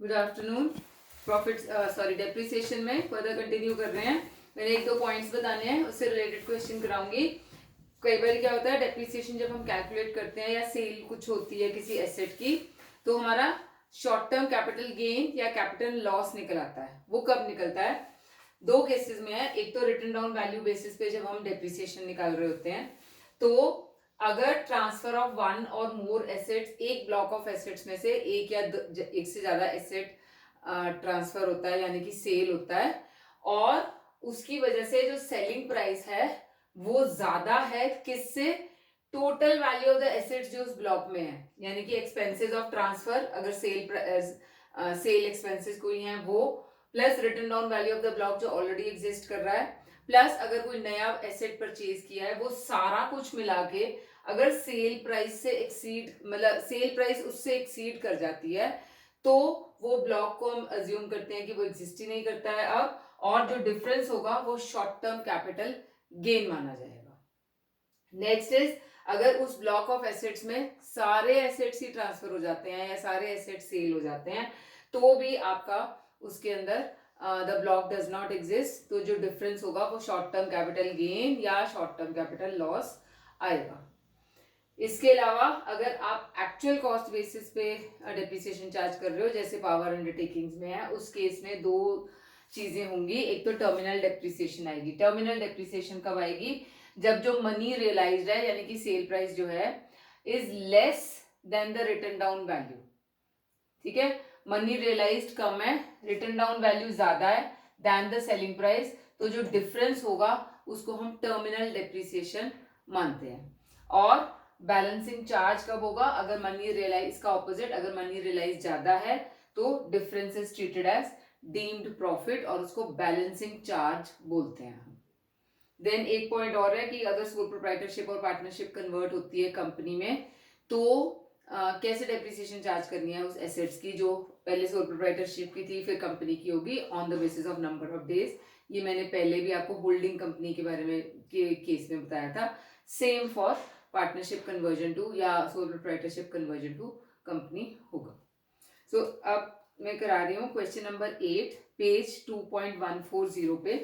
Good afternoon. Profit depreciation में further continue कर रहे हैं। मैंने एक दो पॉइंट्स बताने हैं, उससे रिलेटेड क्वेश्चन कराऊंगी। कई बार क्या होता है, डेप्रिसिएशन जब हम कैलकुलेट करते हैं या सेल कुछ होती है किसी एसेट की, तो हमारा शॉर्ट टर्म कैपिटल गेन या कैपिटल लॉस निकल आता है। वो कब निकलता है? दो केसेस में है। एक तो रिटन डाउन वैल्यू बेसिस पे जब हम डेप्रिसिएशन निकाल रहे होते हैं, तो अगर ट्रांसफर ऑफ वन और मोर एसेट्स, एक ब्लॉक ऑफ एसेट्स में से एक या एक से ज्यादा एसेट ट्रांसफर होता है यानी कि सेल होता है, और उसकी वजह से जो सेलिंग प्राइस है वो ज्यादा है किससे? Total value of the assets जो उस ब्लॉक में है, यानी कि एक्सपेंसेस ऑफ ट्रांसफर, अगर सेल एक्सपेंसेस कोई हैं वो, plus written down value of the block जो ऑलरेडी एग्जिस्ट कर रहा है, प्लस अगर कोई नया एसेट परचेज किया है, वो सारा कुछ मिला के अगर सेल प्राइस से एक्सीड, मतलब सेल प्राइस उससे एक्सीड कर जाती है, तो वो ब्लॉक को हम अज्यूम करते हैं कि वो एग्जिस्ट ही नहीं करता है अब, और जो डिफरेंस होगा वो शॉर्ट टर्म कैपिटल गेन माना जाएगा। नेक्स्ट इज, अगर उस ब्लॉक ऑफ एसेट्स में सारे एसेट्स ही ट्रांसफर हो जाते हैं या सारे एसेट्स सेल हो जाते हैं, तो भी आपका उसके अंदर the block does not exist, तो जो डिफरेंस होगा वो शॉर्ट टर्म कैपिटल गेन या शॉर्ट टर्म कैपिटल लॉस आएगा। इसके अलावा अगर आप एक्चुअल कॉस्ट बेसिस पे डेप्रिसिएशन चार्ज कर रहे हो, जैसे पावर अंडरटेकिंग्स में है, उस केस में दो चीजें होंगी। एक तो टर्मिनल डेप्रिसिएशन आएगी। टर्मिनल डेप्रिसिएशन कब आएगी? जब जो मनी रियलाइज्ड है, यानी कि सेल प्राइस जो है, is less than the written down value. ठीक है, मनी रियलाइज्ड कम है, रिटन डाउन वैल्यू ज्यादा है देन द सेलिंग प्राइस, तो जो डिफरेंस होगा उसको हम टर्मिनल डेप्रिसिएशन मानते हैं। और बैलेंसिंग चार्ज कब होगा? अगर मनी रियलाइज का ऑपोजिट, अगर मनी रियलाइज ज्यादा है तो difference is treated as deemed profit और उसको बैलेंसिंग चार्ज बोलते हैं हम। देन एक पॉइंट और है कि अगर सोल प्रोप्राइटरशिप और पार्टनरशिप कन्वर्ट होती है कंपनी में, तो कैसे डेप्रिसिएशन चार्ज करनी है उस एसेट्स की जो पहले सोल प्रोप्राइटरशिप की थी फिर कंपनी की होगी, on the basis of number of days. ये मैंने पहले भी आपको होल्डिंग कंपनी के बारे में के केस में बताया था। Same for partnership conversion to या sole proprietorship conversion to company होगा। सो अब मैं करा रही हूँ क्वेश्चन नंबर 8, पेज 2.140 पे।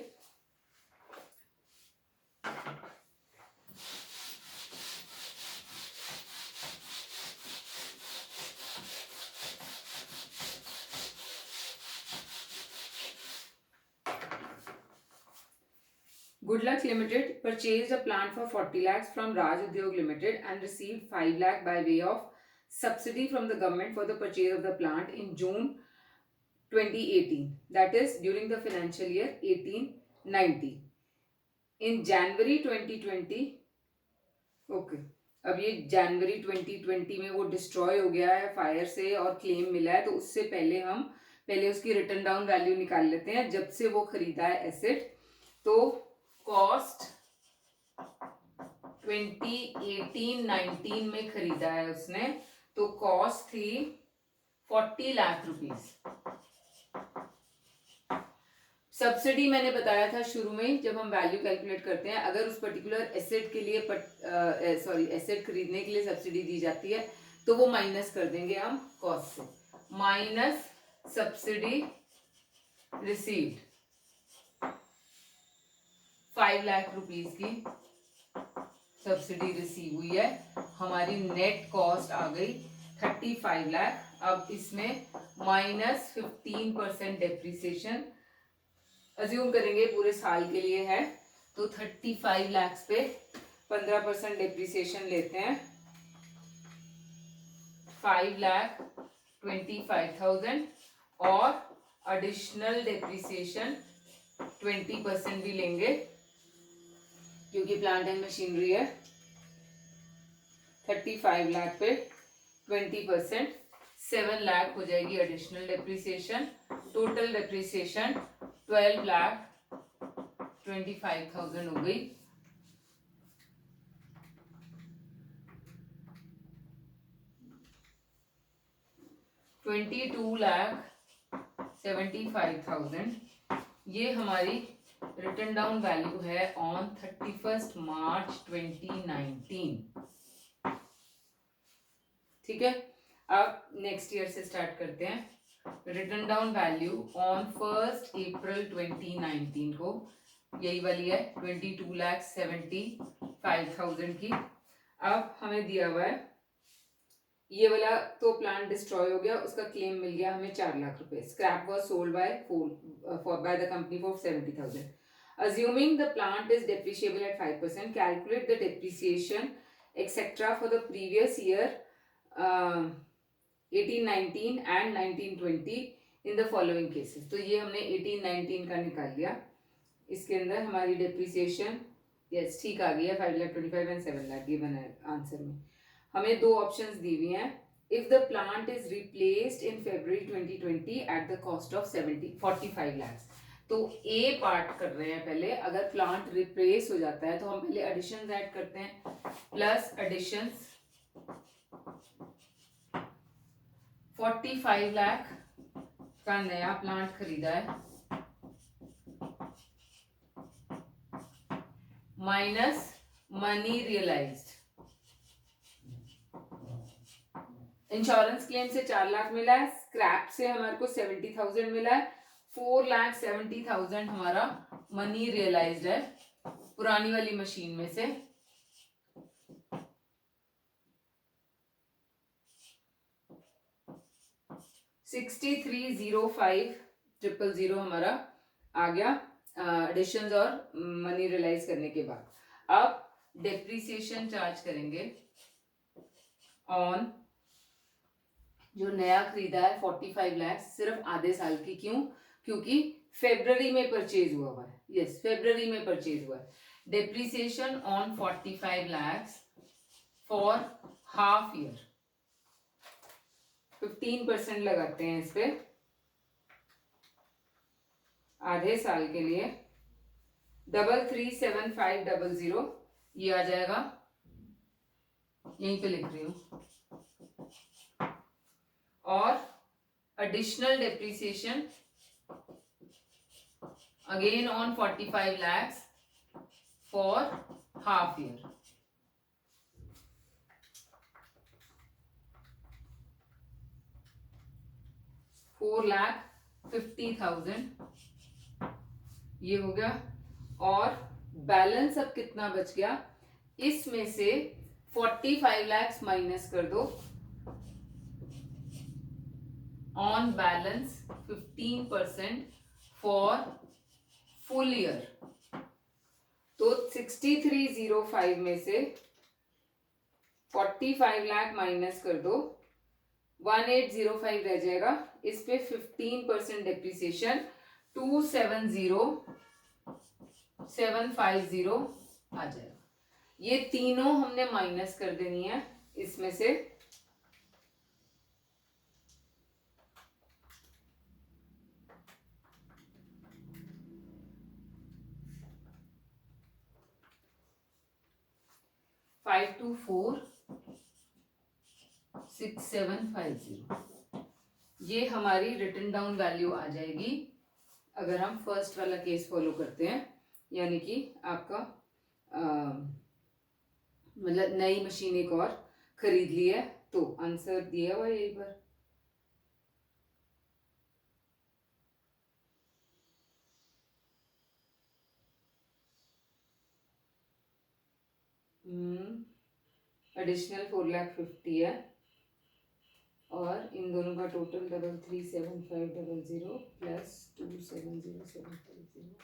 Goodluck Limited purchased a plant for 40 lakhs from Raj Udyog Limited and received 5 lakh by way of subsidy from the government for the purchase of the plant in June 2018, that is during the financial year 1890. In January 2020, okay, अब ये जनवरी 2020 में वो destroy हो गया है fire से और claim मिला है, तो उससे पहले उसकी रिटर्न डाउन वैल्यू निकाल लेते हैं जब से वो खरीदा है एसेट। तो कॉस्ट 2018-19 में खरीदा है उसने, तो कॉस्ट थी 40 लाख रुपीस। सब्सिडी मैंने बताया था शुरू में, जब हम वैल्यू कैलकुलेट करते हैं, अगर उस पर्टिकुलर एसेट के लिए एसेट खरीदने के लिए सब्सिडी दी जाती है, तो वो माइनस कर देंगे हम कॉस्ट से, minus subsidy received 5 lakh rupees की सब्सिडी रिसीव हुई है, हमारी नेट कॉस्ट आ गई 35 लाख। अब इसमें माइनस 15% डेप्रिसिएशन अज्यूम करेंगे, पूरे साल के लिए है, तो 35 लाख पे 15% डेप्रिसिएशन लेते हैं, 5,25,000, और एडिशनल डेप्रिसिएशन 20% भी लेंगे क्योंकि प्लांट एंड मशीनरी है। 35 लाख पे 20%, 7 लाख हो जाएगी एडिशनल डेप्रिसिएशन। टोटल डेप्रिसिएशन 12,25,000 हो गई। $22,75,000 ये हमारी रिटर्न डाउन वैल्यू है ऑन 31 मार्च 2019। ठीक है, अब नेक्स्ट ईयर से स्टार्ट करते हैं। रिटन डाउन वैल्यू ऑन 1 अप्रैल 2019 को यही वाली है 22,75,000 की। अब हमें दिया हुआ है ये वाला तो प्लांट डिस्ट्रॉय हो गया, उसका क्लेम मिल गया हमें 4 लाख रुपए। Scrap was sold by the company for 70,000। Assuming the plant is depreciable at 5%, calculate the depreciation etc. for the previous year 1819 and 1920 in the following cases। तो ये हमने 1819 का निकाल लिया। इसके अंदर हमारी डेप्रिसिएशन यस ठीक आ गई है 5,25,000 एंड 7 लाख गिवन है आंसर में। हमें दो ऑप्शंस दी हुई हैं। If the plant is replaced in February 2020 at the cost of 45 lakhs। तो ए पार्ट कर रहे हैं पहले, अगर प्लांट रिप्लेस हो जाता है तो हम पहले एडिशंस ऐड करते हैं, प्लस एडिशंस 45 लाख का नया प्लांट खरीदा है, minus money realised. Insurance claim से 4 लाख मिला है, स्क्रैप से हमारे को 70,000 मिला है, 4,70,000 हमारा मनी रियलाइज्ड है पुरानी वाली मशीन में से। $63,05,000 हमारा आ गया एडिशंस और मनी रियलाइज करने के बाद। अब डेप्रिसिएशन चार्ज करेंगे ऑन जो नया खरीदा है 45 लाख सिर्फ आधे साल की। क्यों? क्योंकि फेब्रुअरी में परचेज हुआ है। यस, फेब्रुअरी में परचेज हुआ है। Depreciation on 45 lakh for half year, 15% लगाते हैं इस पे आधे साल के लिए। 33,75,000 ये आ जाएगा, यहीं पे लिख रही हूं। और additional depreciation again on 45 lakhs for half year. $4,50,000 ये हो गया। और बैलेंस अब कितना बच गया, इसमें से 45 lakhs माइनस कर दो, on balance 15% for full year. तो 63,05 में से 45 लाख माइनस कर दो, 1805 रह जाएगा। इस पे 15% डेप्रिसिएशन 27,750 आ जाएगा। ये तीनों हमने माइनस कर देनी है इसमें से। $524,6750 ये हमारी रिटन डाउन वैल्यू आ जाएगी अगर हम फर्स्ट वाला केस फॉलो करते हैं। यानी कि आपका मतलब नई मशीन एक और खरीद ली है। तो आंसर दिया हुआ है यहीं पर। एडिशनल 4,50,000 है और इन दोनों का टोटल 33,75,000 प्लस 27,0750।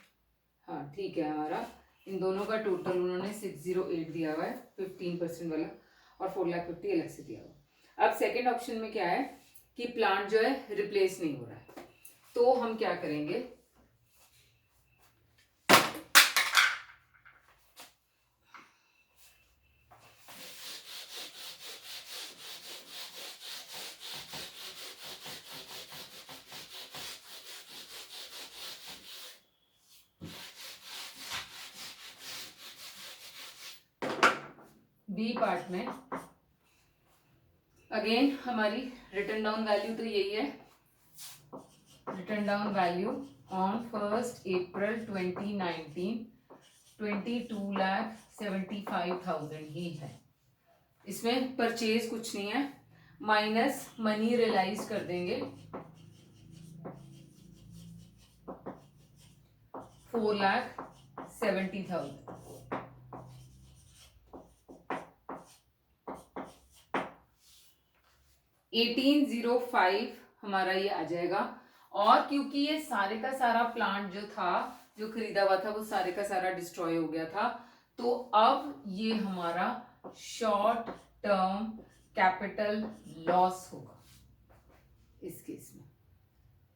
हाँ ठीक है, हमारा इन दोनों का टोटल उन्होंने 608 दिया हुआ है 15% वाला, और 4,50,000 अलग से दिया हुआ। अब सेकंड ऑप्शन में क्या है कि प्लांट जो है रिप्लेस नहीं हो रहा है, तो हम क्या करेंगे, बी पार्ट में अगेन हमारी रिटन डाउन वैल्यू तो यही है। रिटन डाउन वैल्यू ऑन 1 अप्रैल 2019 22,75,000 ही है। इसमें परचेज कुछ नहीं है, माइनस मनी रियलाइज कर देंगे 4,70,000। 1805 हमारा ये आ जाएगा। और क्योंकि ये सारे का सारा प्लांट जो था, जो खरीदा हुआ था, वो सारे का सारा डिस्ट्रॉय हो गया था, तो अब ये हमारा शॉर्ट टर्म कैपिटल लॉस होगा इस केस में।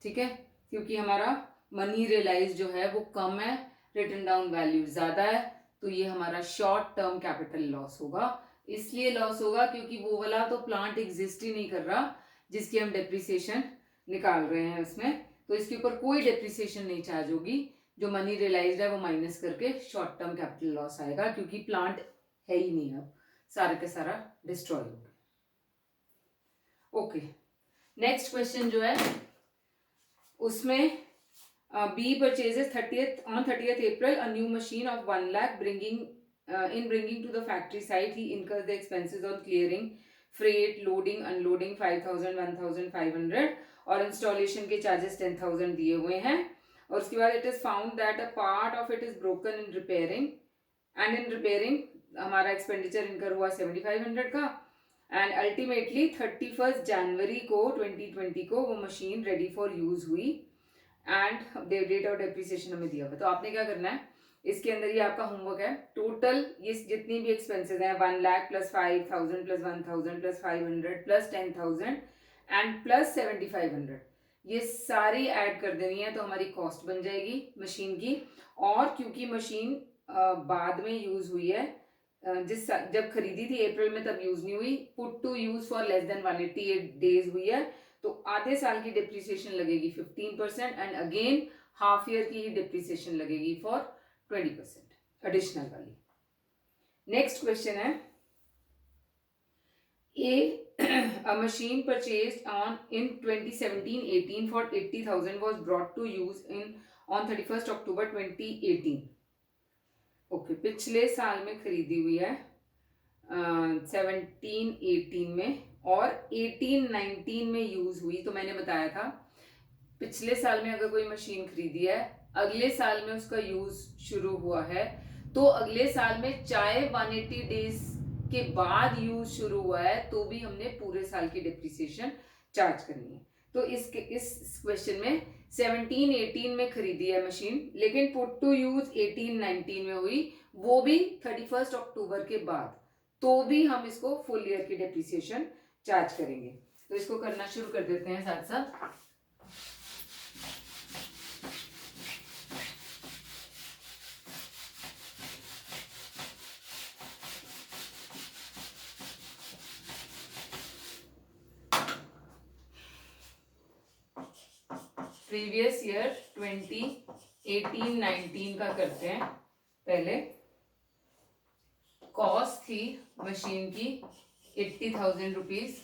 ठीक है, क्योंकि हमारा मनी रियलाइज जो है वो कम है, रिटन डाउन वैल्यू ज्यादा है, तो ये हमारा शॉर्ट टर्म कैपिटल लॉस होगा। इसलिए लॉस होगा क्योंकि वो वाला तो प्लांट एग्जिस्ट ही नहीं कर रहा जिसकी हम डेप्रिसिएशन निकाल रहे हैं उसमें, तो इसके ऊपर कोई डेप्रिसिएशन नहीं चार्ज होगी। जो मनी रियलाइज्ड है वो माइनस करके शॉर्ट टर्म कैपिटल लॉस आएगा, क्योंकि प्लांट है ही नहीं, अब सारे का सारा डिस्ट्रॉय हो गया। ओके, नेक्स्ट क्वेश्चन जो है उसमें B purchases 30th April a new machine of 1 lakh, bringing to the factory site he incurs the expenses on clearing, freight, loading, unloading 5,000, 1,500 और installation के charges 10,000 दिए हुए हैं। और उसके बाद it is found that a part of it is broken in repairing, and in repairing हमारा expenditure incur हुआ 7,500 का, एंड अल्टीमेटली 31 जनवरी को 2020 को वो मशीन रेडी फॉर यूज हुई, एंड डेट ऑफ डेप्रिसिएशन हमें दिया हुआ। तो आपने क्या करना है, इसके अंदर ये आपका होमवर्क है, टोटल ये जितनी भी एक्सपेंसेस हैं 1 lakh plus 5,000 plus 1,000 plus 500 plus 10,000 and plus 7,500, ये सारी ऐड कर देनी है, तो हमारी कॉस्ट बन जाएगी मशीन की। और क्योंकि मशीन बाद में यूज हुई है, जब खरीदी थी अप्रैल में तब यूज नहीं हुई, put to use for less than 188 days हुई है, तो आधे साल की डिप्रिसिएशन लगेगी 15% एंड अगेन हाफ ईयर की ही डिप्रिसिएशन लगेगी फॉर 20% एडिशनल वाली। नेक्स्ट क्वेश्चन है, a machine purchased in 2017-18 for 80,000 was brought to use on 31st October 2018। Okay, पिछले साल में खरीदी हुई है 17-18 में और 18-19 में यूज हुई। तो मैंने बताया था पिछले साल में अगर कोई मशीन खरीदी है, अगले साल में उसका यूज शुरू हुआ है, तो अगले साल में चाहे 180 डेज के बाद यूज शुरू हुआ है तो भी हमने पूरे साल की डिप्रिसिएशन चार्ज करनी है। तो इस क्वेश्चन में 17-18 में खरीदी है मशीन, लेकिन पुट टू यूज 18-19 में हुई, वो भी 31 अक्टूबर के बाद, तो भी हम इसको फुल ईयर की डिप्रिसिएशन चार्ज करेंगे। तो इसको करना शुरू कर देते हैं साथ साथ। प्रीवियस ईयर 2018-19 का करते हैं। पहले कॉस्ट थी मशीन की 80,000 रुपीज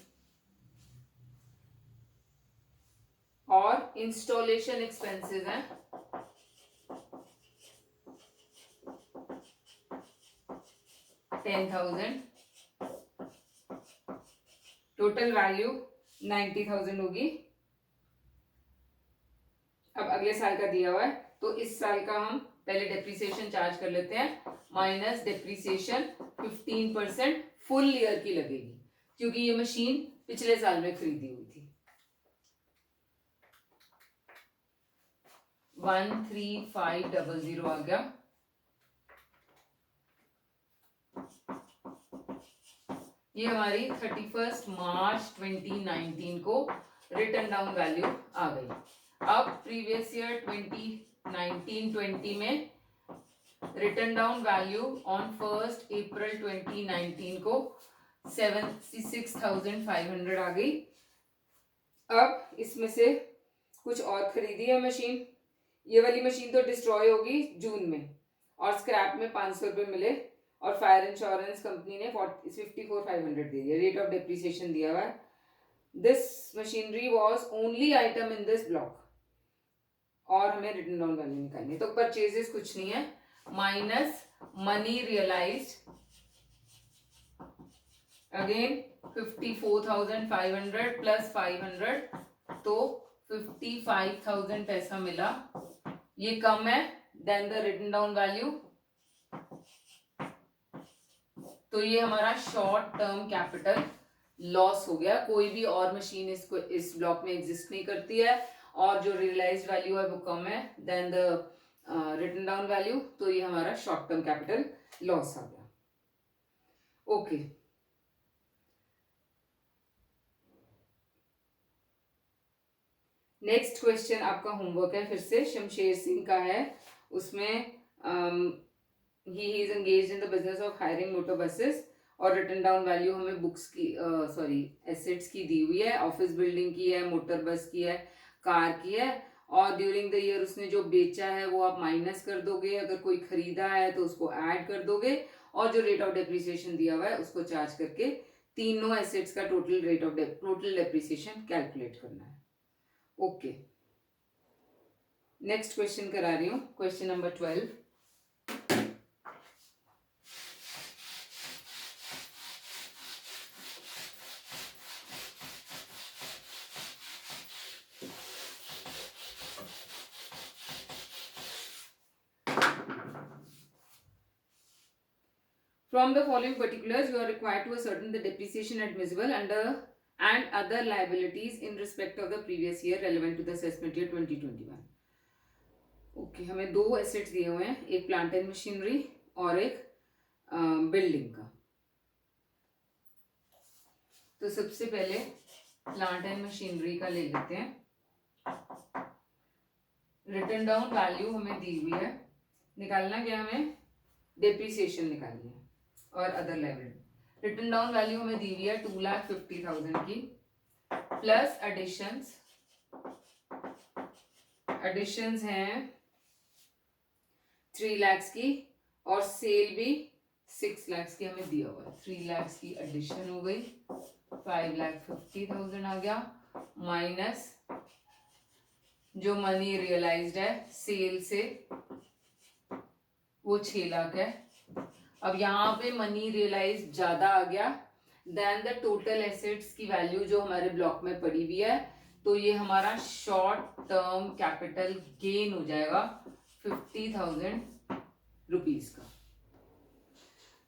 और इंस्टॉलेशन एक्सपेंसेस हैं 10,000, टोटल वैल्यू 90,000 होगी। अब अगले साल का दिया हुआ है, तो इस साल का हम पहले डेप्रिसिएशन चार्ज कर लेते हैं, माइनस डेप्रिसिएशन 15% फुल ईयर की लगेगी, क्योंकि ये मशीन पिछले साल में खरीदी हुई थी। 13500 आ गया। ये हमारी 31 मार्च 2019 को रिटर्न डाउन वैल्यू आ गई। अब प्रीवियस ईयर 2019-20 में रिटर्न डाउन वैल्यू ऑन 1 अप्रैल 2019 को 76,500 आ गई। अब इसमें से कुछ और खरीदी है मशीन, ये वाली मशीन तो डिस्ट्रॉय होगी जून में और स्क्रैप में 500 रुपये मिले और फायर इंश्योरेंस कंपनी ने 54,500 दे दिया, रेट ऑफ डेप्रिसिएशन दिया हुआ है। This machinery was only item in this block और हमें रिटर्न डाउन वैल्यू निकालनी है। तो परचेजेस कुछ नहीं है, minus money realised again 54,500 plus 500, तो 55,000 पैसा मिला। ये कम है than the written down value, तो ये हमारा शॉर्ट टर्म कैपिटल लॉस हो गया। कोई भी और मशीन इसको इस ब्लॉक में एग्जिस्ट नहीं करती है और जो रियलाइज्ड वैल्यू है वो कम है than the written down value, तो ये हमारा शॉर्ट टर्म कैपिटल लॉस आ गया। ओके, नेक्स्ट क्वेश्चन आपका होमवर्क है, फिर से शमशेर सिंह का है। उसमें ही is engaged in the business of hiring motor buses और रिटन डाउन वैल्यू हमें बुक्स की सॉरी एसेट्स की दी हुई है, ऑफिस बिल्डिंग की है, मोटर बस की है, कार की है, और ड्यूरिंग द ईयर उसने जो बेचा है वो आप माइनस कर दोगे, अगर कोई खरीदा है तो उसको ऐड कर दोगे, और जो रेट ऑफ डेप्रिसिएशन दिया हुआ है उसको चार्ज करके तीनों एसेट्स का टोटल डेप्रिसिएशन कैलकुलेट करना है। ओके, नेक्स्ट क्वेश्चन करा रही हूँ, question number 12। From the following particulars, you are required to ascertain the depreciation admissible under and other liabilities in respect of the previous year relevant to the assessment year 2021. Okay, हमें दो assets दिए हुए हैं, एक plant and machinery और एक building का। तो सबसे पहले प्लांट एंड मशीनरी का ले लेते हैं। रिटन डाउन वैल्यू हमें दी हुई है, निकालना क्या हमें, डेप्रिसिएशन निकालनी है और other liability. Written down value हमें दी हुई है 2,50,000 की, प्लस एडिशंस हैं 3 लाख की, और सेल भी 6 लाख की हमें दिया हुआ है। 3 लाख की एडिशन हो गई, 5,50,000 आ गया, माइनस जो मनी रियलाइज्ड है सेल से वो 6 लाख है। अब यहाँ पे मनी रियलाइज ज्यादा आ गया देन द टोटल एसेट्स की वैल्यू जो हमारे ब्लॉक में पड़ी हुई है, तो ये हमारा शॉर्ट टर्म कैपिटल गेन हो जाएगा 50,000 रुपीज का।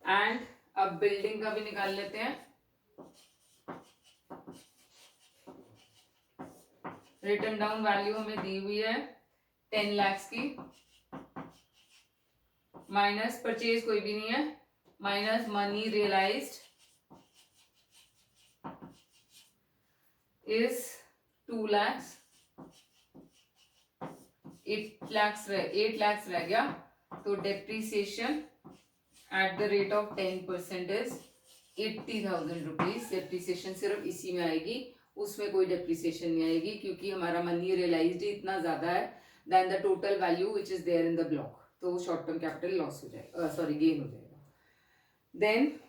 एंड अब बिल्डिंग का भी निकाल लेते हैं। रिटन डाउन वैल्यू हमें दी हुई है 10 लाख की, माइनस परचेज कोई भी नहीं है, minus money realised is 2 lakh, 8 lakh रह गया। तो depreciation at the rate of 10% is 80,000 rupees. Depreciation सिर्फ इसी में आएगी, उसमें कोई डेप्रीसिएशन नहीं आएगी क्योंकि हमारा मनी रियलाइज्ड इतना ज्यादा है than the total value which is there in the block, तो शॉर्ट टर्म कैपिटल लॉस हो जाएगा, सॉरी गेन हो जाएगा। देन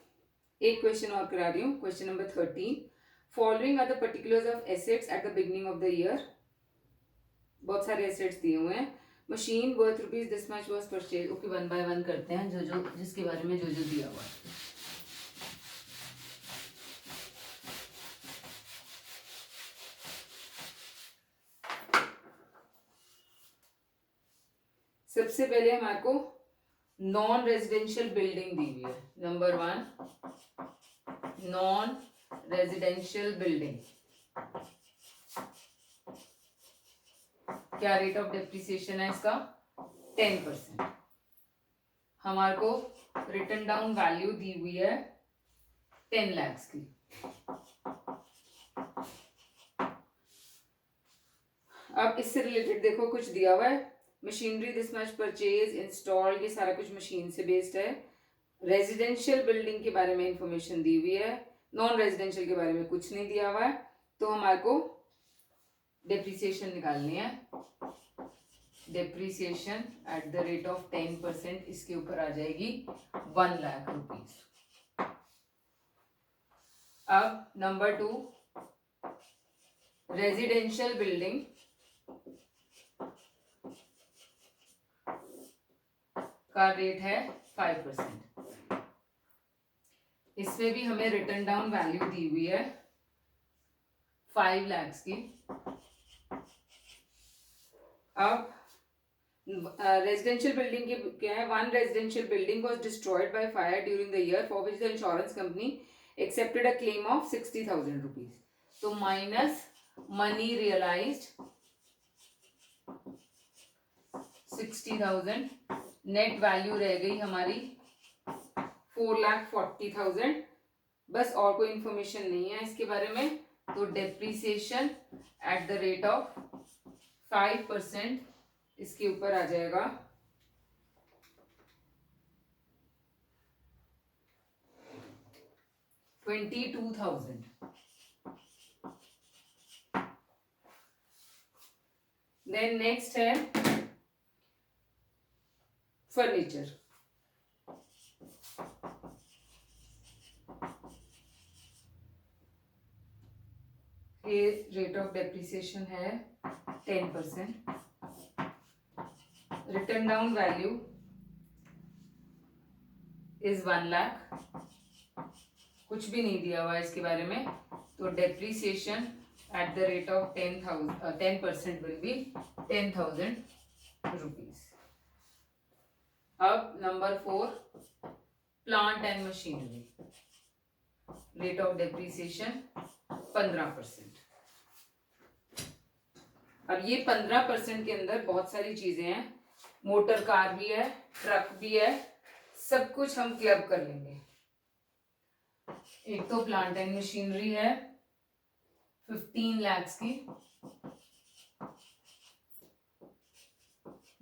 एक क्वेश्चन और करा रही हूँ, question number 13। Following are the particulars of assets at the beginning of the year. बहुत सारे एसेट्स दिए हुए हैं। Machine worth rupees this much was purchase. Okay, 1 by 1 करते हैं, जो जिसके बारे में जो दिया हुआ है। सबसे पहले हमारे को नॉन रेजिडेंशियल बिल्डिंग दी हुई है। नंबर 1 नॉन रेजिडेंशियल बिल्डिंग, क्या रेट ऑफ डेप्रिसिएशन है इसका, 10%। हमारे को रिटन डाउन वैल्यू दी हुई है 10 लाख की। अब इससे रिलेटेड देखो कुछ दिया हुआ है, machinery this much purchase install, ये सारा कुछ मशीन से बेस्ड है। रेजिडेंशियल बिल्डिंग के बारे में इंफॉर्मेशन दी हुई है, नॉन रेजिडेंशियल के बारे में कुछ नहीं दिया हुआ है। तो हमारे को डेप्रिसिएशन निकालनी है। Depreciation at the rate of 10% इसके ऊपर आ जाएगी 1 लाख रुपीज। अब नंबर 2 रेजिडेंशियल बिल्डिंग, का रेट है 5%। इसमें भी हमें रिटन डाउन वैल्यू दी हुई है 5 लाख की। अब रेजिडेंशियल बिल्डिंग की क्या है, one residential building was destroyed by fire during the year for which the insurance company accepted a claim of 60,000 rupees. तो minus money realized 60,000, net value रह गई हमारी 4,40,000. बस और कोई इंफॉर्मेशन नहीं है इसके बारे में. तो depreciation at the rate of 5% इसके ऊपर आ जाएगा 22,000. देन नेक्स्ट है फर्नीचर. ये रेट ऑफ डेप्रिसिएशन है 10%. Written down value is 1 lakh. कुछ भी नहीं दिया हुआ इसके बारे में. तो depreciation at the rate of 10% will be 10,000 rupees. अब number 4, plant and machinery. Rate of depreciation 15%. अब ये 15% के अंदर बहुत सारी चीजें हैं. मोटर कार भी है, ट्रक भी है, सब कुछ हम क्लब कर लेंगे. एक तो प्लांट एंड मशीनरी है 15 लाख की.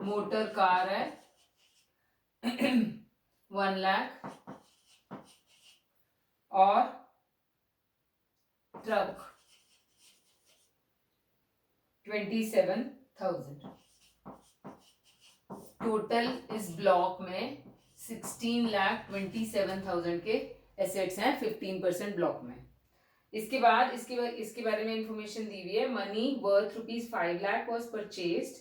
मोटर कार है 1 लाख. और ट्रक 27,000. टोटल इस ब्लॉक में 16,27,000 के एसेट्स हैं 15% ब्लॉक में. इसके बाद इसके बारे में इंफॉर्मेशन दी हुई है. Money worth ₹5 lakh was purchased,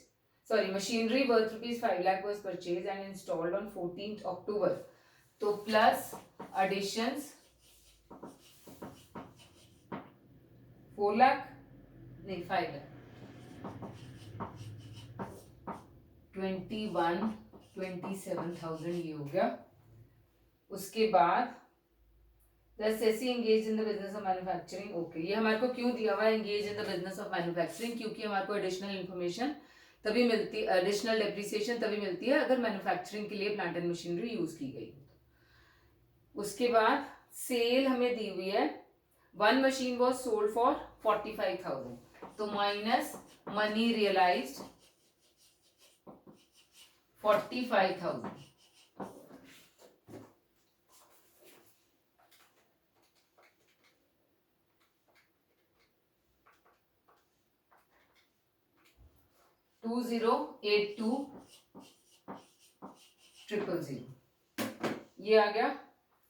sorry machinery worth ₹5 lakh was purchase and installed on 14th October. तो प्लस एडिशंस 4 लाख नहीं 5 लाख 27,000 ये हो गया. उसके बाद जैसे engage in the business of manufacturing. Okay, ये हमारे को क्यों दिया हुआ है engage in the business of manufacturing? क्योंकि हमारे को एडिशनल इन्फॉर्मेशन तभी मिलती है, एडिशनल डेप्रिसिएशन तभी मिलती है अगर मैन्युफैक्चरिंग के लिए प्लांट एंड मशीनरी यूज की गई. उसके बाद सेल हमें दी हुई है. 1 मशीन वॉज सोल्ड फॉर 45,000. तो माइनस मनी रियलाइज्ड 45,000. $20,82,000 ये आ गया.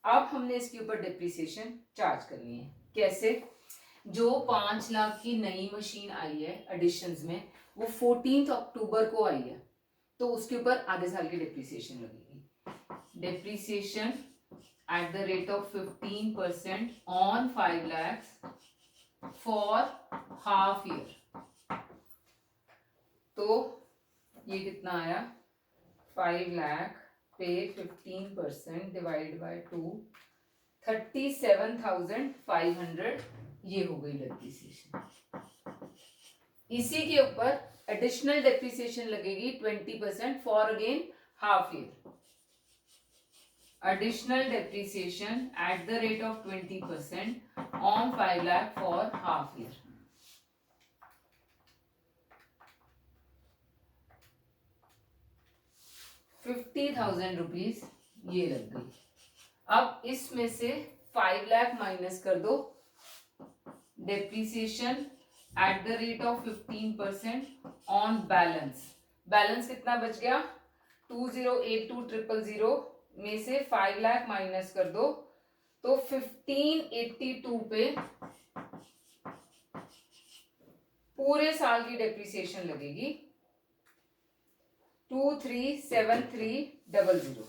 अब हमने इसके ऊपर डिप्रिसिएशन चार्ज करनी है. कैसे? जो 5 लाख की नई मशीन आई है एडिशंस में, वो 14th October को आई है, तो उसके ऊपर आधे साल की डिप्रिसिएशन लगेगी. Depreciation eight the rate of 15% on 5 lakhs for half year. तो ये कितना आया? 5 लाख पे 15% डिवाइड बाय 2, 37,500 ये हो गई डेप्रिसिएशन. इसी के ऊपर एडिशनल डेप्रिसिएशन लगेगी 20% for again half year. additional depreciation at the rate of 20% on 5 lakh for half year. ₹50,000 ये लग गई. अब इसमें से 5 लाख माइनस कर दो. Depreciation at the rate of 15% on balance. Balance कितना बच गया? 2082,000 में से 5 लाख माइनस कर दो तो 1582 पे पूरे साल की डेप्रिसिएशन लगेगी 237300.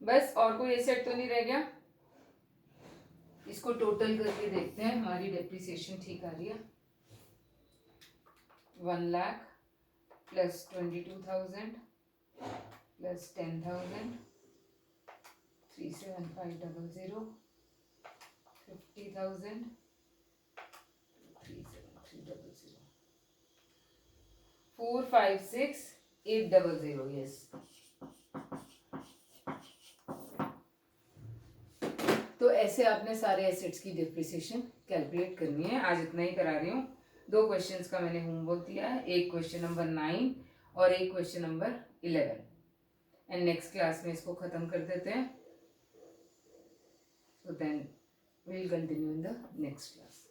बस और कोई एसेट तो नहीं रह गया. इसको टोटल करके देखते हैं हमारी डेप्रिसिएशन ठीक आ रही है. 1 lakh plus 22,000 plus 10,000, 37500, 50,000, 37300, 456,800. Yes. तो ऐसे आपने सारे एसेट्स की डिप्रिसिएशन कैलकुलेट करनी है. आज इतना ही करा रही हूँ. 2 क्वेश्चंस का मैंने होमवर्क दिया है, एक क्वेश्चन नंबर 9 और एक question number 11. And next class में इसको खत्म कर देते हैं. So then we will continue in the next class.